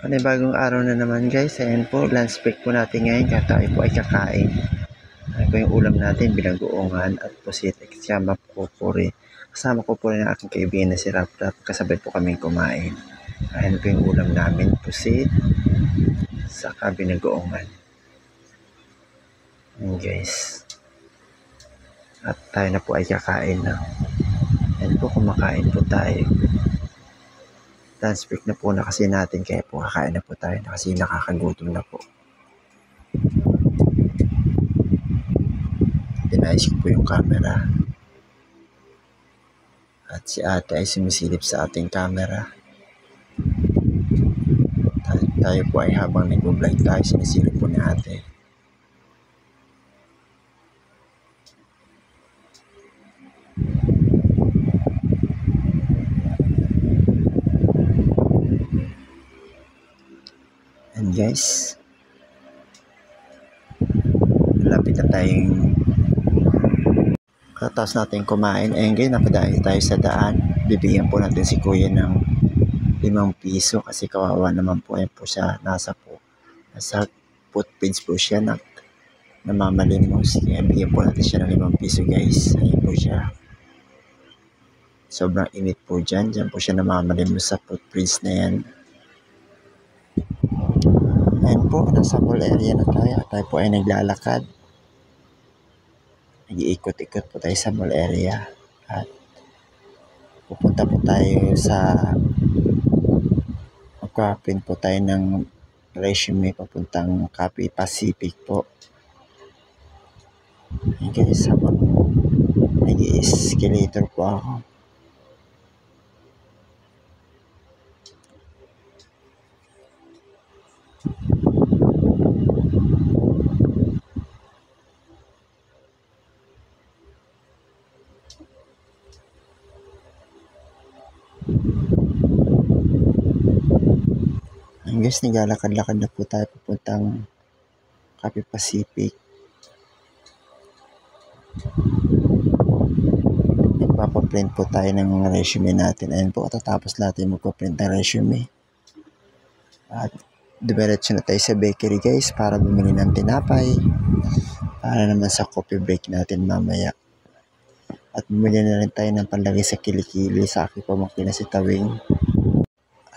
Panibagong araw na naman guys. Ayan po, lunch break po natin ngayon. Kaya tayo po ay kakain. Ayan po yung ulam natin, binagoongan at pusit. Kasama po po rin. Kasama ko po rin ang aking kaibigan na si Rap Rap. Kasabay po kaming kumain. Ayan po yung ulam namin, pusit. Saka binagoongan. Ayan guys. At tayo na po ay kakain na. Ayan po, kumakain po tayo. Lunch break na po na kasi natin, kaya po kakain na po tayo kasi nakakagutom na po. Pinayos ko po yung camera. At si ate ay sumisilip sa ating camera. Tayo po ay habang nag-vlog tayo, sinisilip po ni ate. And guys, malapit na tayong katapos natin kumain. Ayun guys, napadayo tayo sa daan. Bibigyan po natin si kuya ng 5 piso kasi kawawa naman po. Ayun po siya, nasa footprints po siya na namamalimos. Kaya bigyan po natin siya ng 5 piso guys. Ayun po siya. Sobrang init po dyan. Dyan po siya namamalimos sa footprints na yan. Ayan po, nasa mall area na tayo. Tayo po ay naglalakad. Nag-iikot-ikot po tayo sa mall area. At pupunta po tayo sa magka-print po tayo ng resume papuntang Cafe Pacific po. Ayan guys, habang nag-i-escalator po ako. Ayan guys, naglalakad-lakad na po tayo papuntang Cafe Pacific. Nagpapaprint po tayo ng mga resume natin. Ayan po, katatapos natin magpaprint ng resume. At dumiretso na tayo sa bakery guys para bumili ng tinapay. Para naman sa coffee break natin mamaya. At bumili na rin tayo ng panlagay sa kilikili sa aking pamangkin na si Tawing.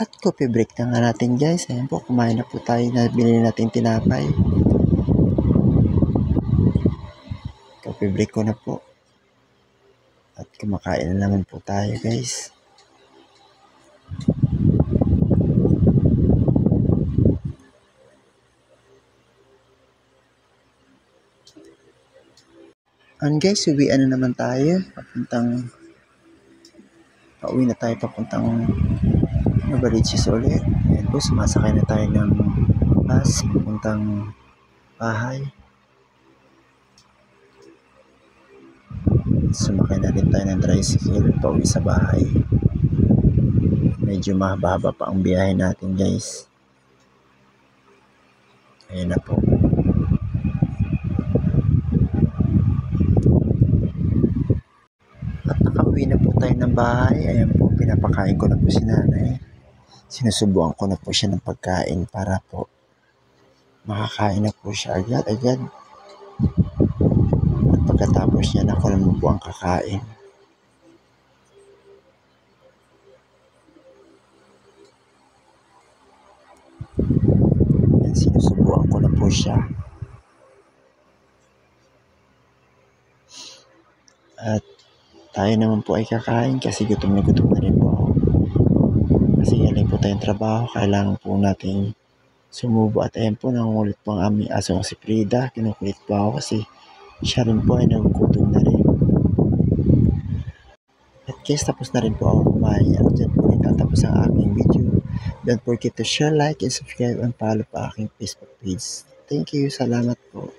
At coffee break na nga natin guys. Ayan po, kumain na po tayo na binili natin tinapay. Coffee break ko na po. At kumakain na naman po tayo guys. And guys, uwian na naman tayo. Pauwi na tayo papuntang Novaliches ulit. Ayan po, sumasakay na tayo ng bus papuntang bahay. Sumakay na rin tayo ng tricycle pauwi sa bahay. Medyo mahaba pa ang biyahe natin guys. Ayan na po. At nakauwi na po tayo ng bahay. Ayan po, pinapakain ko na po si nanay. Sinusubuan ko na po siya ng pagkain para po makakain na po siya agad-agad. At pagkatapos niya na ako naman po ang kakain. Ayan, sinusubuan ko na po siya. At tayo naman po ay kakain kasi gutom na rin po ako. Kasi galing po tayong trabaho, kailangan po natin sumubo. At ayan po, nangungulit po ang aming aso si Frida. Kinukulit po ako kasi siya rin po ay nagugutom na rin. At guys, tapos na rin po ako kumain. At dyan po nagtatapos ang aking video. Don't forget to share, like, and subscribe and follow pa aking Facebook page. Thank you, salamat po.